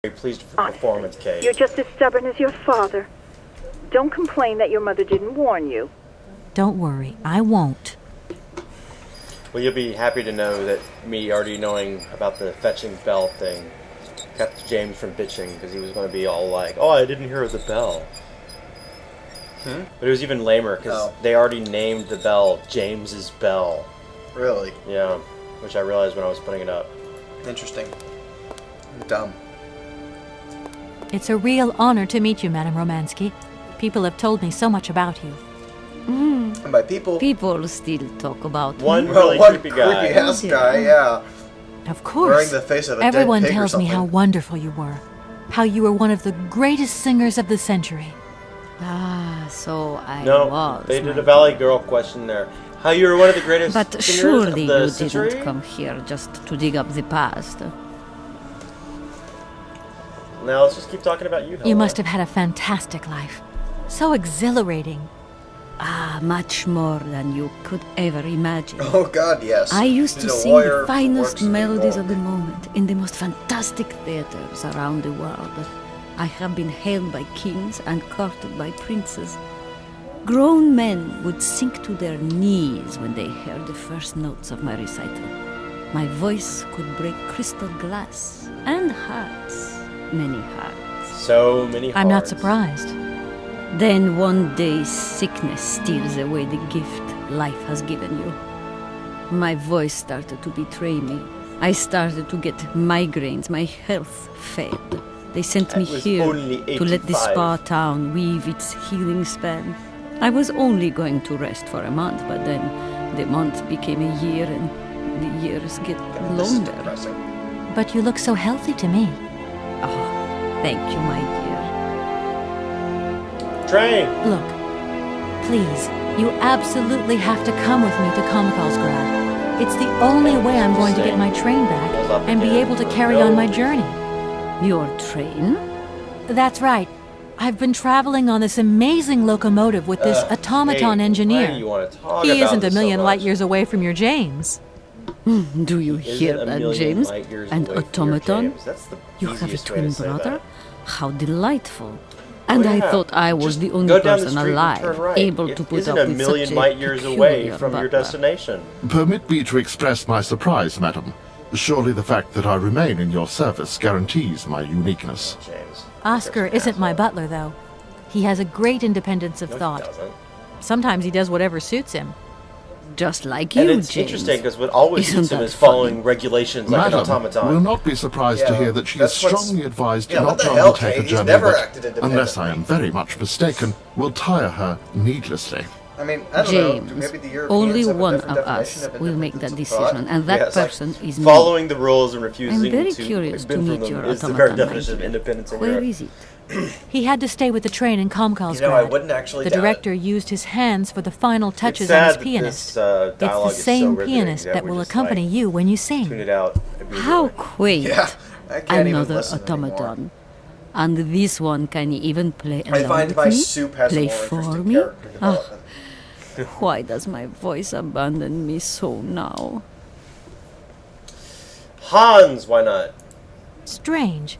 Very pleased with the performance, Kate. You're just as stubborn as your father. Don't complain that your mother didn't warn you. Don't worry, I won't. Well, you'll be happy to know that me already knowing about the fetching bell thing kept James from bitching because he was going to be all like, oh, I didn't hear the bell. But it was even lamer because they already named the bell James's Bell. Really? Yeah, which I realized when I was putting it up. Interesting. Dumb. It's a real honor to meet you, Madame Romansky. People have told me so much about you. And by people... People still talk about One me. really one creepy guy. creepy-ass guy, yeah. Of course. Wearing the face of a Everyone dead pig or tells me something. how wonderful you were. How you were one of the greatest singers of the century. Ah, so I No, was. they did my a Valley dear. Girl question there. How you were one of the greatest But singers surely of the you century? didn't come here just to dig up the past. Now let's just keep talking about you, You Helena. must have had a fantastic life. So exhilarating. Ah, much more than you could ever imagine. Oh God, yes. I used He's to a sing lawyer the who finest works in melodies law. of the moment in the most fantastic theaters around the world. I have been hailed by kings and courted by princes. Grown men would sink to their knees when they heard the first notes of my recital. My voice could break crystal glass and hearts, many hearts. So many hearts. I'm not surprised. Then one day sickness steals away the gift life has given you. My voice started to betray me. I started to get migraines. My health failed. They sent me That was here only to let the 85. spa town weave its healing spell. I was only going to rest for a month, but then the month became a year and the years get God, this is longer. depressing. But you look so healthy to me. Oh, thank you, my dear. Train! Look, please, you absolutely have to come with me to Komkalsgrad. It's the only way I'm going to get my train back and be able to carry on my journey. Your train? That's right. I've been traveling on this amazing locomotive with this automaton Hey, engineer. why do you want to talk He about isn't a this so million much? light years away from your James. Do you Isn't hear a that, million James? light years And away from your automaton? James. That's the You have a easiest way to twin say brother? that. How delightful. And I yeah. thought I was Just the only go down the person street and alive turn right. able It to put isn't up a with million such a light years away peculiar from your butler. destination. Permit me to express my surprise, madam. Surely the fact that I remain in your service guarantees my uniqueness. James. Oscar isn't my butler, though. He has a great independence of No, he thought. doesn't. Sometimes he does whatever suits him. Just like you, And it's James. interesting because what always Isn't suits him that is following funny? regulations like an Madam automaton. will not be surprised to Yeah, hear that she is that's what's- strongly advised Yeah, not what the to hell, undertake Kate? a He's journey never that, acted unless I independently. am very much mistaken, will tire her needlessly. I mean, I don't know. James, Maybe the Europeans only have a one different of us definition of will make that independence of thought. decision, and that Yeah, it's like person is me. following the rules and refusing I'm very to curious to bend from meet them your is the automaton, very my definition of dear. independence in Where Europe. is it? He had to stay with the train in Komkalsgrad. You know, I wouldn't actually The doubt it. director used his hands for the final touches sad on his that pianist. this, dialogue It's the is so same riveting pianist that that we're will just, accompany like, you when you Tune sing. it out. immediately. How quaint. Yeah, I can't even Another listen automaton. And this one can even play along I find with my me? soup has Play a more for interesting me? character Ah, development. why does my voice abandon me so now? Hans, why not? Strange.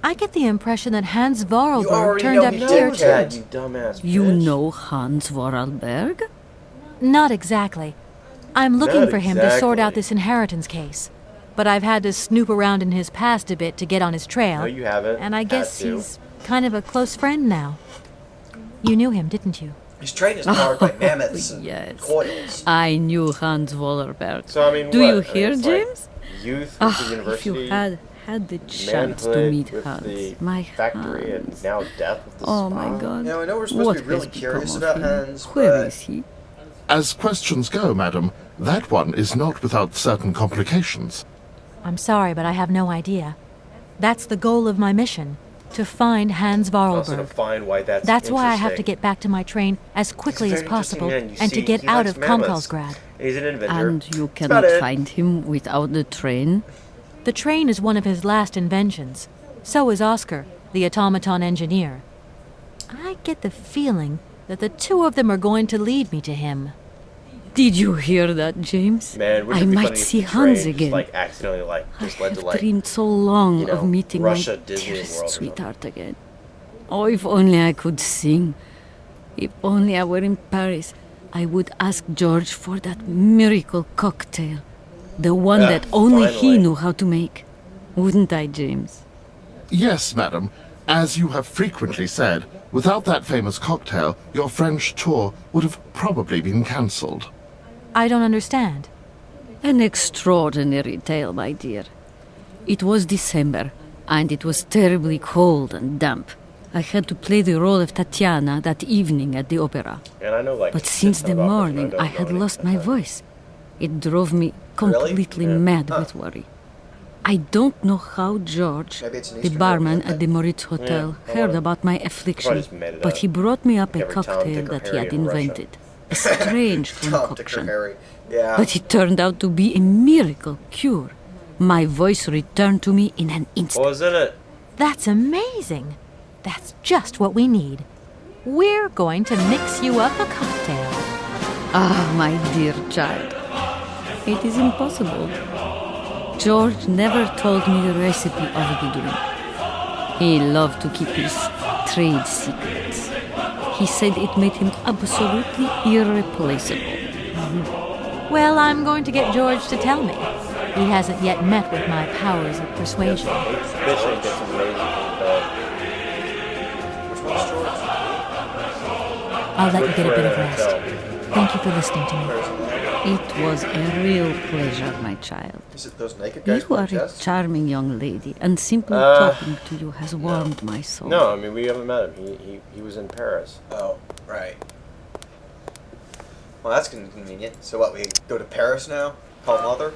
I get the impression that Hans You Vorarlberg already turned know up he here did too. that. You dumbass You bitch. know Hans Vorarlberg? Not exactly. I'm looking Not for him to sort out exactly. this inheritance case. But I've had to snoop around in his past a bit to get on his trail. No, you haven't. And I Had guess to. he's kind of a close friend now. You knew him, didn't you? His train is powered by mammoths and yes. coils. I knew Hans Vorarlberg. So, I mean, Do what? you I mean, hear, it's like James? youth Ah, at the if university, you had the chance to manhood meet with Hans, the my factory, Hans. and now death with the Oh spa. my God! Now, I know we're supposed What to be really has curious become about of him? Hans, Where but- is he? As questions go, madam, that one is not without certain complications. I'm sorry, but I have no idea. That's the goal of my mission, to find Hans Also to Vorarlberg. find why That's why I have to interesting. get back to my train as quickly He's a as very interesting possible man. You and to see, get he out likes of mammoths. Komkalsgrad. He's an inventor. And you That's about cannot it. find him without the train? The train is one of his last inventions. So is Oscar, the automaton engineer. I get the feeling that the two of them are going to lead me to him. Did you hear that, James? Man, wouldn't I it be might funny if see the train Hans just, again. like, accidentally, like, just led to, I've like, dreamed so long you know, of meeting Russia, my Disney dearest World or something. sweetheart again. Oh, if only I could sing. If only I were in Paris, I would ask George for that miracle cocktail. The one that only he finally. knew how to make. Wouldn't I, James? Yes, madam. As you have frequently said, without that famous cocktail, your French tour would have probably been cancelled. I don't understand. An extraordinary tale, my dear. It was December, and it was terribly cold and damp. I had to play the role of Tatiana that evening at the opera. And I know, like, But shit since ton the of operas, but morning, don't I know had any lost of my that. voice. It drove me completely Yeah. mad Huh. with worry. I don't know how George, Maybe it's an the Eastern barman European at the thing. Moritz Hotel, Yeah, heard well, about my probably affliction, just made it but up. he brought me up a Every Tom, cocktail Dick, or that he Harry had in Russia. invented. A strange Tom, Dick, or concoction. Harry. Yeah. But it turned out to be a miracle cure. My voice returned to me in an instant. What was in it? That's amazing. That's just what we need. We're going to mix you up a cocktail. Ah, my dear child. It is impossible. George never told me the recipe of the drink. He loved to keep his trade secrets. He said it made him absolutely irreplaceable. Well, I'm going to get George to tell me. He hasn't yet met with my powers of persuasion. This bitch ain't gets amazing from bed. Which one's George? I'll let you get a bit of Hotel. rest. Thank you for listening to me. Where's that? It was a real pleasure, my child. Is it those naked guys You playing are a chess? charming young lady, and simply talking to you has warmed my soul. No, I mean, we haven't met him. He was in Paris. Oh, right. Well, that's convenient. So what, we go to Paris now? Call Mother?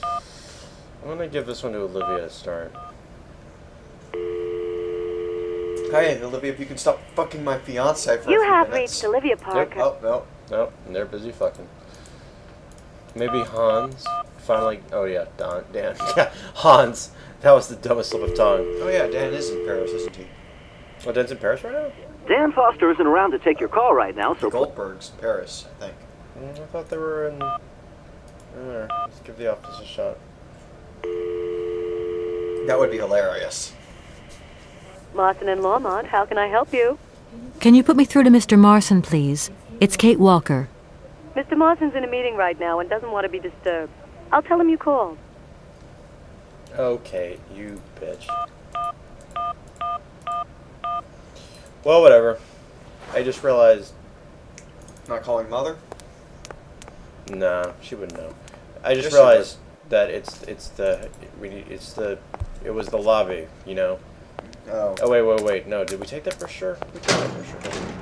I'm gonna give this one to Olivia to start. Hey, Olivia, if you can stop fucking my fiance for You a few have minutes. reached Olivia Parker. Oh, no. Nope, they're busy fucking. Maybe Hans. Finally. Oh yeah, Dan. Yeah, Hans. That was the dumbest slip of tongue. Oh yeah, Dan is in Paris, isn't he? Oh, Dan's in Paris right now? Dan Foster isn't around to take your call right now, The so Goldberg's in Paris, I think. I thought they were in. Let's give the office a shot. That would be hilarious. Lawson and Lawmont, how can I help you? Can you put me through to Mr. Marson, please? It's Kate Walker. Mr. Marson's in a meeting right now and doesn't want to be disturbed. I'll tell him you called. Okay, you bitch. Well, whatever. I just realized. Not calling Mother? Nah, she wouldn't know. I just Yes, she realized that it was the lobby, you know. Oh. Oh wait. No, did we take that for sure? We took that for sure. Didn't we?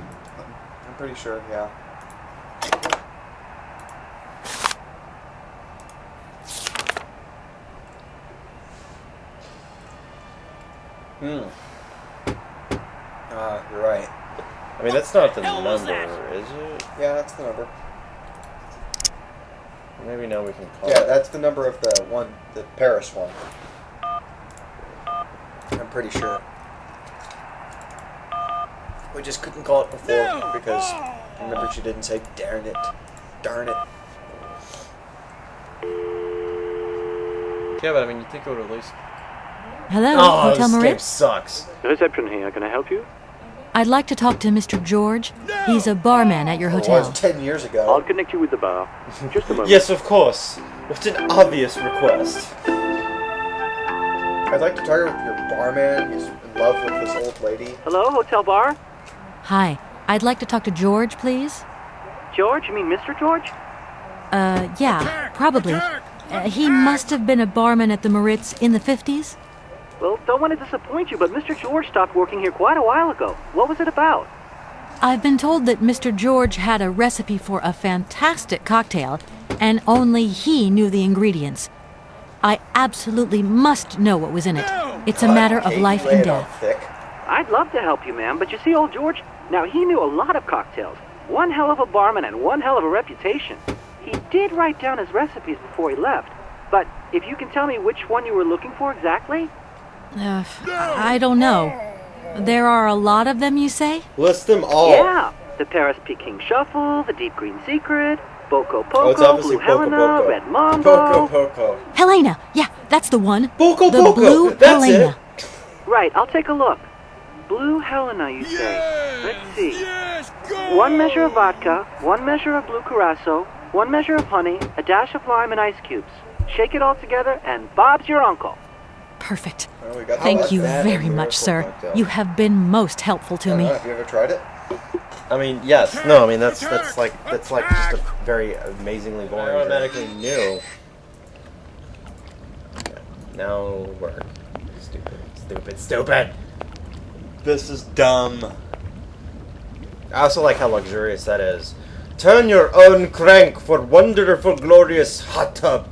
I'm pretty sure, yeah. You're right. I mean, that's not the number, is it? Yeah, that's the number. Maybe now we can call Yeah, it. that's the number of the one, the Paris one. I'm pretty sure. We just couldn't call it before because remember she didn't say darn it. Darn it. Yeah, but I mean, you think it would at least. Hello, Oh, Hotel this game Moritz? sucks. reception here. Can I help you? I'd like to talk to Mr. George. He's a barman at your It hotel. was 10 years ago. I'll connect you with the bar. Just a moment. Yes, of course. What an obvious request. I'd like to target with your barman. He's in love with this old lady. Hello, hotel bar? Hi, I'd like to talk to George, please. George? You mean Mr. George? Yeah, probably. He must have been a barman at the Moritz in the 50s. Well, don't want to disappoint you, but Mr. George stopped working here quite a while ago. What was it about? I've been told that Mr. George had a recipe for a fantastic cocktail, and only he knew the ingredients. I absolutely must know what was in it. It's a matter of Kate, life lay and it on death. thick. I'd love to help you, ma'am, but you see, old George, now he knew a lot of cocktails. One hell of a barman and one hell of a reputation. He did write down his recipes before he left. But if you can tell me which one you were looking for exactly? I don't know. There are a lot of them, you say? List them all. Yeah, the Paris Peking Shuffle, the Deep Green Secret, Boko Oh, it's Poco, obviously Blue Poco Helena, Poco. Red Mambo. Poco. Helena, yeah, that's the one. Poco the Poco, blue that's Helena. it. Right, I'll take a look. Blue Helena, you say? Let's see. 1 measure of vodka, 1 measure of blue curacao, 1 measure of honey, a dash of lime and ice cubes. Shake it all together, and Bob's your uncle. Perfect. Well, we got Thank you that very and much, Miracle sir. Cocktail. You have been most helpful to I don't me. know, have you ever tried it? I mean, yes. No, I mean that's like just a very amazingly boring. I automatically knew. Okay, now work. Stupid. This is dumb. I also like how luxurious that is. Turn your own crank for wonderful, glorious hot tub.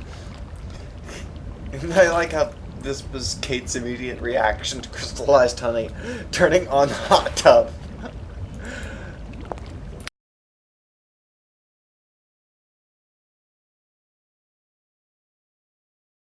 And I like how this was Kate's immediate reaction to crystallized honey, turning on the hot tub.